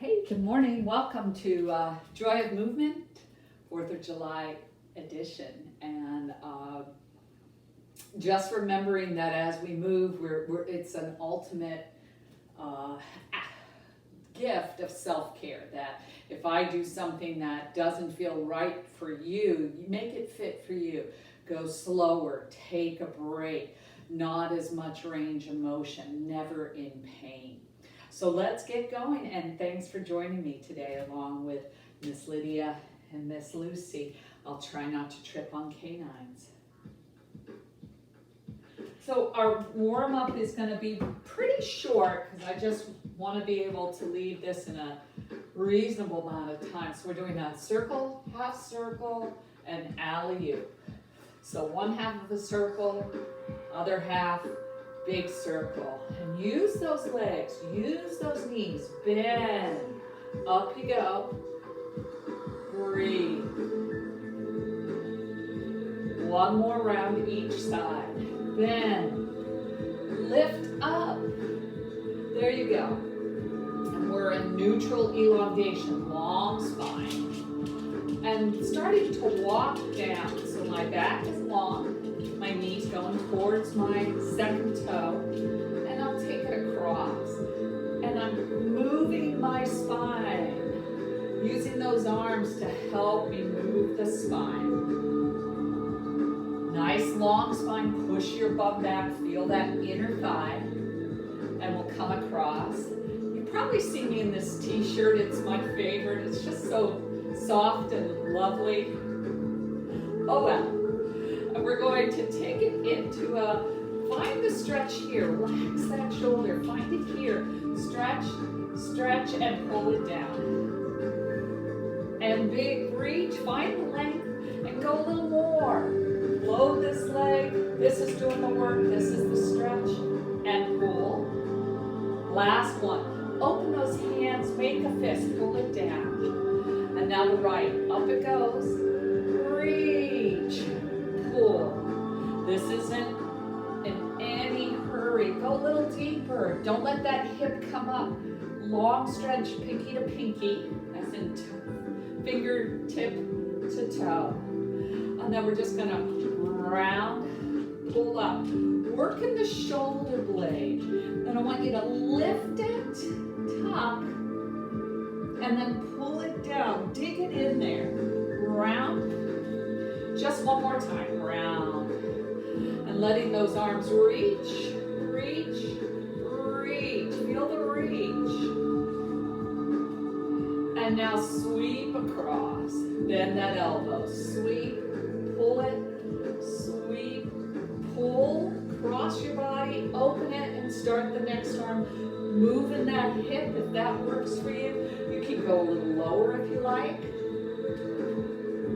Hey, good morning. Welcome to Joy of Movement, 4th of July edition. And just remembering that as we move, it's an ultimate gift of self-care. That if I do something that doesn't feel right for you, you make it fit for you. Go slower, take a break, not as much range of motion, never in pain. So let's get going, and thanks for joining me today along with Miss Lydia and Miss Lucy. I'll try not to trip on canines. So our warm-up is going to be pretty short because I just want to be able to leave this in a reasonable amount of time. So we're doing a circle, half circle, and alley-oop. So one half of a circle, other half, big circle. And use those legs, use those knees, bend. Up you go. Breathe. One more round each side. Bend. Lift up. There you go. And we're in neutral elongation, long spine. And starting to walk down. So my back is long. My knees going towards my second toe, and I'll take it across. And I'm moving my spine, using those arms to help me move the spine. Nice long spine, push your bum back, feel that inner thigh, and we'll come across. You've probably seen me in this t-shirt, it's my favorite. It's just so soft and lovely. Oh well. And we're going to take it into find the stretch here. Relax that shoulder. Find it here. Stretch, stretch, and pull it down. And big reach. Find the length and go a little more. Load this leg. This is doing the work. This is the stretch. And pull. Last one. Open those hands. Make a fist. Pull it down. And now the right. Up it goes. Reach. Pull. This isn't in any hurry. Go a little deeper. Don't let that hip come up. Long stretch, pinky to pinky, as in fingertip to toe. And then we're just gonna round, pull up. Working the shoulder blade. Then I want you to lift it, tuck, and then pull it down. Dig it in there. Round. Just one more time, round. And letting those arms reach, reach, reach. Feel the reach. And now sweep across. Bend that elbow. Sweep, pull it, sweep, pull. Cross your body, open it, and start the next arm. Moving that hip if that works for you. You can go a little lower if you like.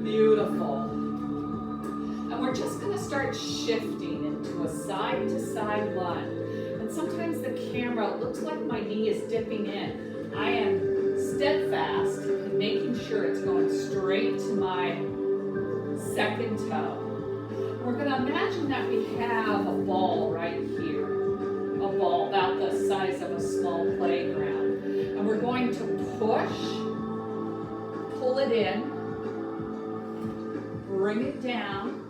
Beautiful. And we're just going to start shifting into a side-to-side lunge. And sometimes the camera, it looks like my knee is dipping in. I am steadfast in making sure it's going straight to my second toe. We're going to imagine that we have a ball right here. A ball about the size of a small playground. And we're going to push, pull it in, bring it down,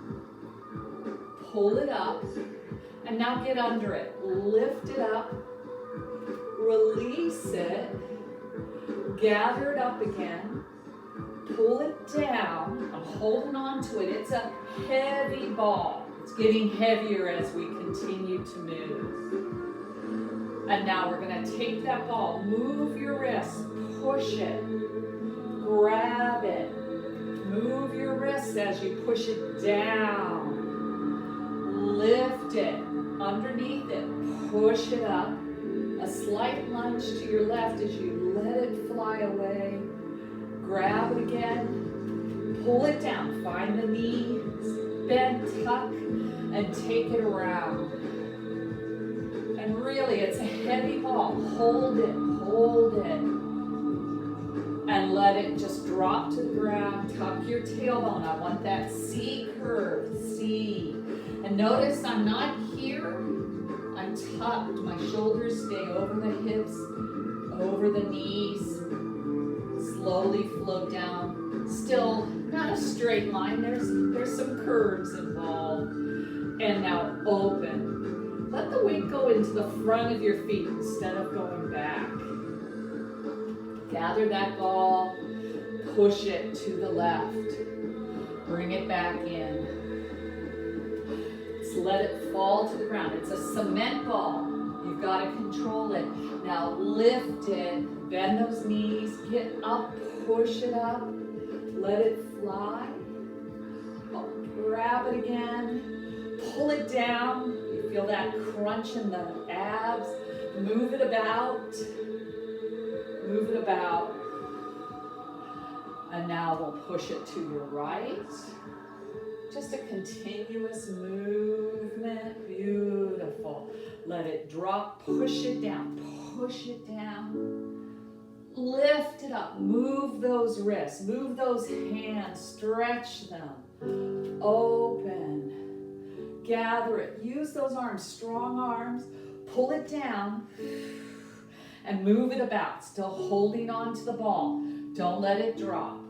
pull it up, and now get under it. Lift it up, release it, gather it up again, pull it down. I'm holding on to it. It's a heavy ball. It's getting heavier as we continue to move. And now we're going to take that ball, move your wrist, push it, grab it. Move your wrists as you push it down. Lift it underneath it. Push it up. A slight lunge to your left as you let it fly away. Grab it again. Pull it down. Find the knees. Bend, tuck, and take it around. And really, it's a heavy ball. Hold it. Hold it. And let it just drop to the ground. Tuck your tailbone. I want that C curve. C. And notice I'm not here. I'm tucked. My shoulders stay over the hips, over the knees. slowly float down. Still not a straight line, there's some curves involved. And now open. Let the weight go into the front of your feet instead of going back. Gather that ball, push it to the left. Bring it back in. Just let it fall to the ground. It's a cement ball. You've got to control it. Now lift it, bend those knees, get up, push it up, let it fly. Grab it again, pull it down. You feel that crunch in the abs. Move it about. Move it about. And now we'll push it to your right. Just a continuous movement. Beautiful. Let it drop. Push it down. Push it down. Lift it up. Move those wrists. Move those hands. Stretch them. Open. Gather it. Use those arms. Strong arms. Pull it down. And move it about. Still holding on to the ball. Don't let it drop.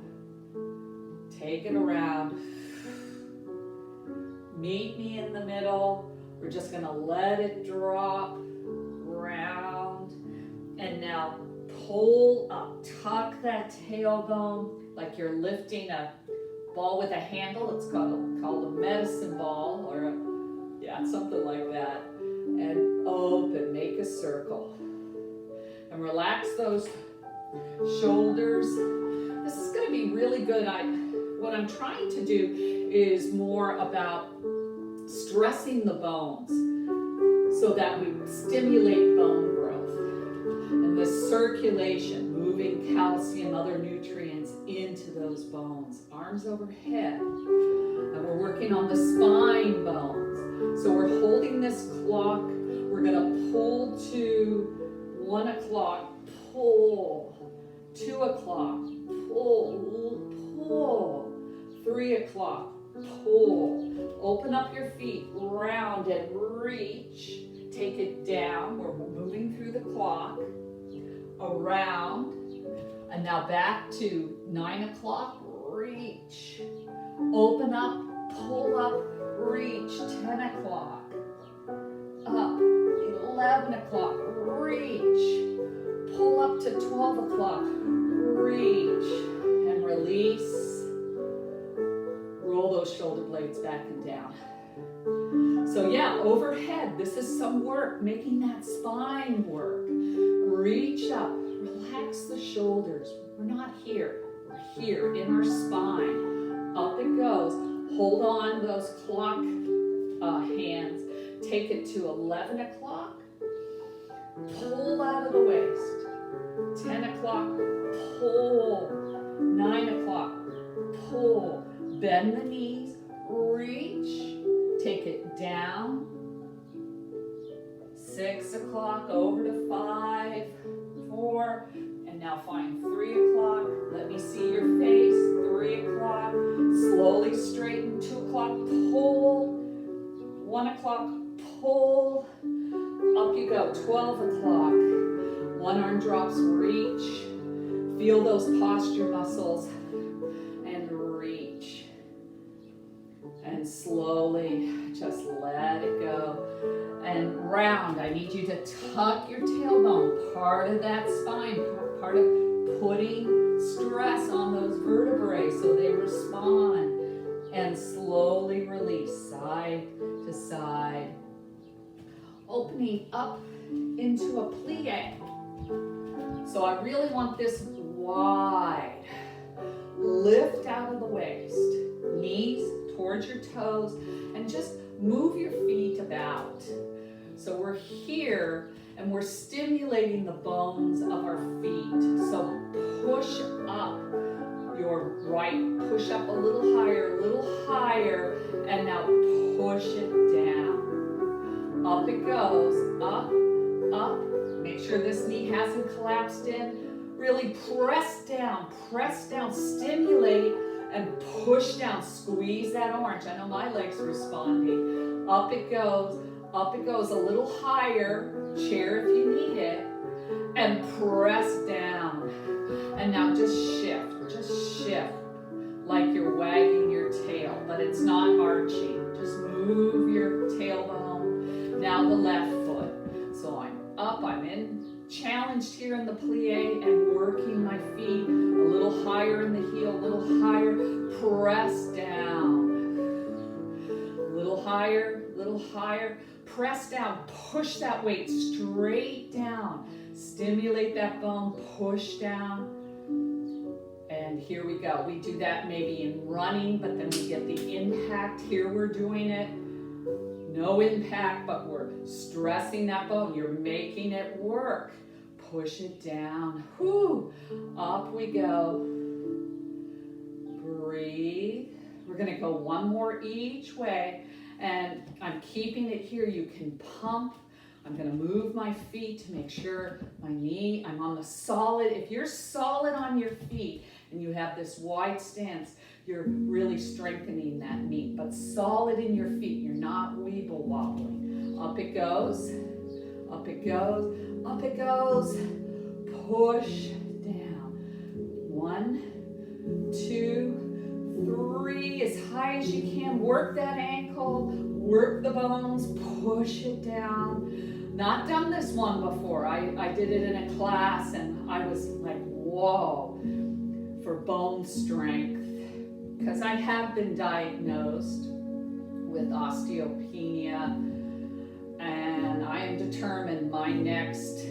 Take it around. Meet me in the middle. We're just going to let it drop. Round. And now pull up. Tuck that tailbone like you're lifting a ball with a handle. It's called a medicine ball or something like that. And open. Make a circle. And relax those shoulders. This is going to be really good. What I'm trying to do is more about stressing the bones so that we stimulate bone growth and the circulation, moving calcium, other nutrients into those bones. Arms overhead. And we're working on the spine bones. So we're holding this clock. We're going to pull to 1 o'clock, pull, 2 o'clock, pull, pull, 3 o'clock, pull. Open up your feet, round and reach. Take it down. We're moving through the clock, around, and now back to 9 o'clock, reach. Open up, pull up, reach, 10 o'clock, up, 11 o'clock, reach. Pull up to 12 o'clock, reach, and release. Roll those shoulder blades back and down. So yeah, overhead, this is some work, making that spine work. Reach up, relax the shoulders. We're not here, we're here in our spine. Up it goes. Hold on those clock hands. Take it to 11 o'clock. Pull out of the waist. 10 o'clock, pull. 9 o'clock, pull. Bend the knees, reach. Take it down. 6 o'clock, over to 5, 4, and now find 3 o'clock. Let me see your face. 3 o'clock, slowly straighten. 2 o'clock, pull. 1 o'clock, pull. Up you go. 12 o'clock. One arm drops, reach. Feel those posture muscles and reach. And slowly just let it go. And round, I need you to tuck your tailbone, part of that spine, part of putting stress on those vertebrae so they respond. And slowly release, side to side. Opening up into a plie. So I really want this wide. Lift out of the waist. Knees towards your toes. And just move your feet about. So we're here and we're stimulating the bones of our feet. So push up your right. Push up a little higher. And now push it down. Up it goes. Up, up. Make sure this knee hasn't collapsed in. Really press down, stimulate, and push down. Squeeze that orange. I know my leg's responding. Up it goes a little higher. Chair if you need it. and press down. And now just shift like you're wagging your tail, but it's not arching. Just move your tailbone. Now the left foot. So I'm up, I'm challenged here in the plie and working my feet a little higher in the heel, a little higher. Press down. A little higher, press down, push that weight straight down, stimulate that bone, push down, and here we go. We do that maybe in running, but then we get the impact. Here we're doing it, no impact, but we're stressing that bone. You're making it work. Push it down, whoo, up we go, breathe. We're gonna go one more each way. And I'm keeping it here. You can pump. I'm going to move my feet to make sure my knee, I'm on the solid. If you're solid on your feet and you have this wide stance, you're really strengthening that knee. But solid in your feet, you're not weeble wobbling. Up it goes, up it goes, up it goes. Push down. 1, 2, 3, as high as you can. Work that ankle, work the bones, push it down. Not done this one before. I did it in a class and I was like, whoa, for bone strength. Because I have been diagnosed with osteopenia and I am determined my next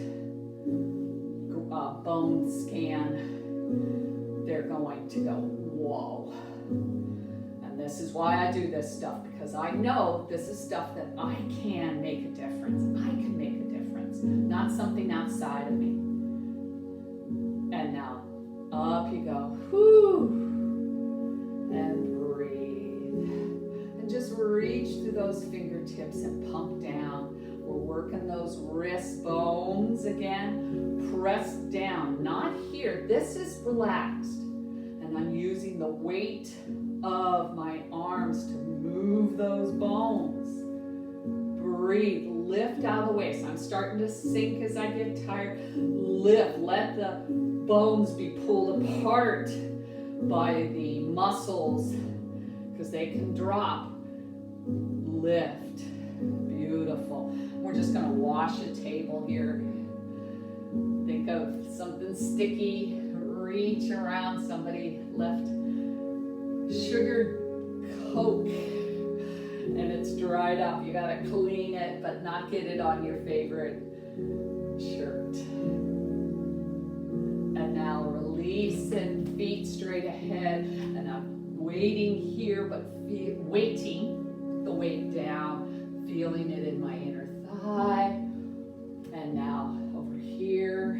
bone scan, they're going to go, whoa. And this is why I do this stuff, because I know this is stuff that I can make a difference. I can make a difference, not something outside of me. And now, up you go. Whoo! And breathe. And just reach through those fingertips and pump down. We're working those wrist bones again. Press down, not here. This is relaxed. And I'm using the weight of my arms to move those bones. Breathe, lift out of the way. So I'm starting to sink as I get tired. Lift, let the bones be pulled apart by the muscles because they can drop. Lift, beautiful. We're just gonna wash a table here. Think of something sticky. Reach around. Somebody left sugar Coke and it's dried up. You gotta clean it, but not get it on your favorite shirt. And now releasing, feet straight ahead. And I'm waiting here, but weighting the weight down, feeling it in my inner thigh. And now over here,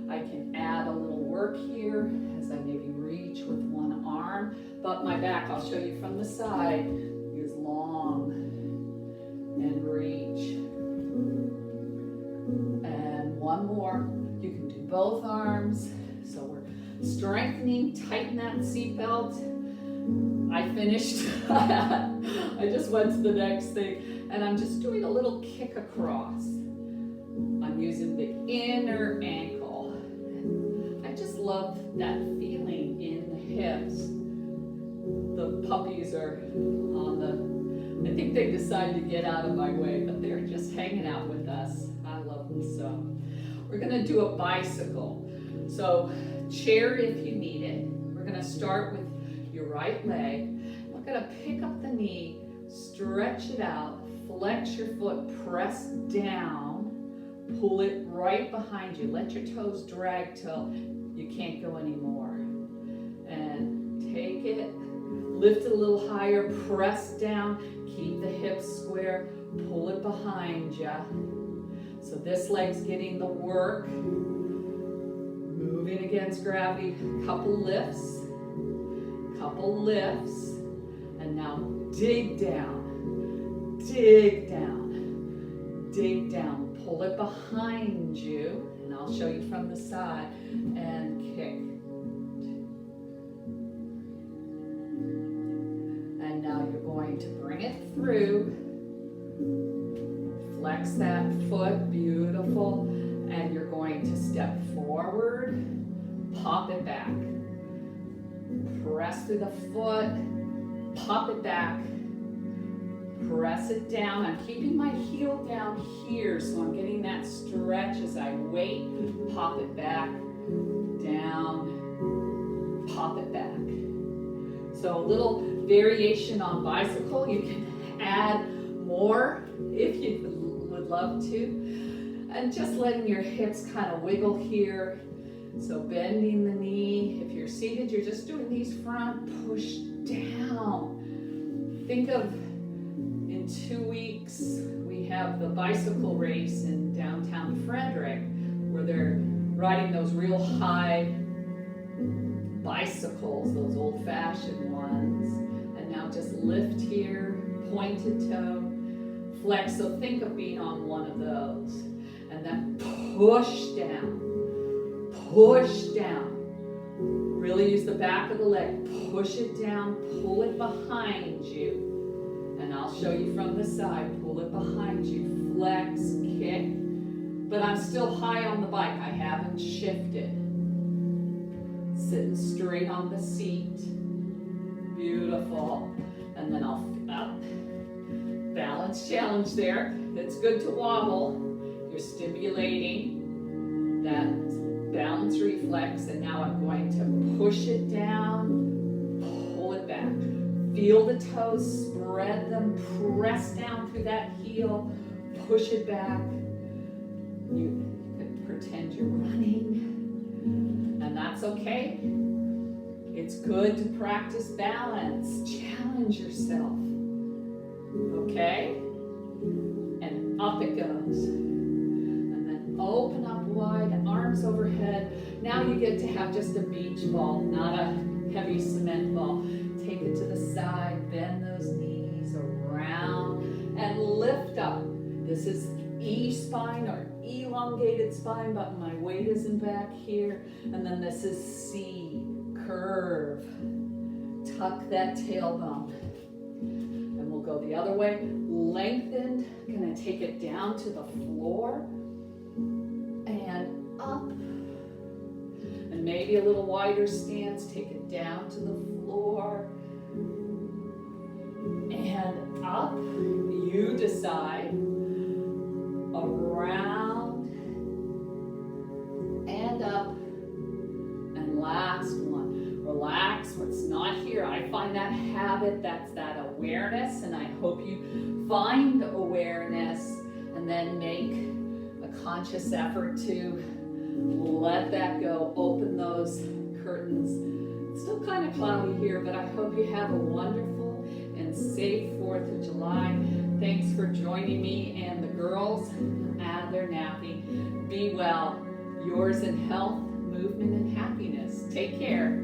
I can add a little work here as I maybe reach with one arm, but my back, I'll show you from the side, is long and reach. And one more. You can do both arms. So we're strengthening, tighten that seatbelt. I finished. I just went to the next thing and I'm just doing a little kick across. I'm using the inner ankle. I just love that feeling in the hips. The puppies are on the, I think they decide to get out of my way, but they're just hanging out with us. I love them so. We're gonna do a bicycle. So chair if you need it. We're gonna start with your right leg. We're gonna pick up the knee, stretch it out, flex your foot, press down, pull it right behind you. Let your toes drag till you can't go anymore. And take it, lift it a little higher, press down, keep the hips square, pull it behind you. So this leg's getting the work, moving against gravity, couple lifts, and now dig down, dig down, dig down, pull it behind you, and I'll show you from the side, and kick. And now you're going to bring it through, flex that foot, beautiful, and you're going going to step forward, pop it back. Press through the foot, pop it back. Press it down. I'm keeping my heel down here, so I'm getting that stretch as I wait. Pop it back, down, pop it back. So a little variation on bicycle. You can add more if you would love to. And just letting your hips kind of wiggle here. So bending the knee. If you're seated, you're just doing these front, push down. Think of in 2 weeks, we have the bicycle race in downtown Frederick, where they're riding those real high bicycles, those old-fashioned ones. And now just lift here, pointed toe, flex. So think of being on one of those. And then push down, push down. Really use the back of the leg. Push it down, pull it behind you. And I'll show you from the side. Pull it behind you, flex, kick. But I'm still high on the bike. I haven't shifted. Sitting straight on the seat. Beautiful. And then I'll up. Balance challenge there. It's good to wobble. You're stimulating that balance reflex. And now I'm going to push it down, pull it back. Feel the toes, spread them, press down through that heel, push it back. You can pretend you're running, and that's okay. It's good to practice balance. Challenge yourself, okay? And up it goes. And then open up wide, arms overhead. Now you get to have just a beach ball, not a heavy cement ball. Take it to the side, bend those knees around, and lift up. This is E spine or elongated spine, but my weight isn't back here. And then this is C, curve. Tuck that tailbone. And we'll go the other way. Lengthened, gonna take it down to the floor and up. And maybe a little wider stance, take it down to the floor and up. You decide. Around and up. And last one. Relax what's not here. I find that habit, that's that awareness, and I hope you find awareness and then make a conscious effort to let that go. Open those curtains. It's still kind of cloudy here, but I hope you have a wonderful and safe 4th of July. Thanks for joining me and the girls. They're napping. Be well. Yours in health, movement, and happiness. Take care.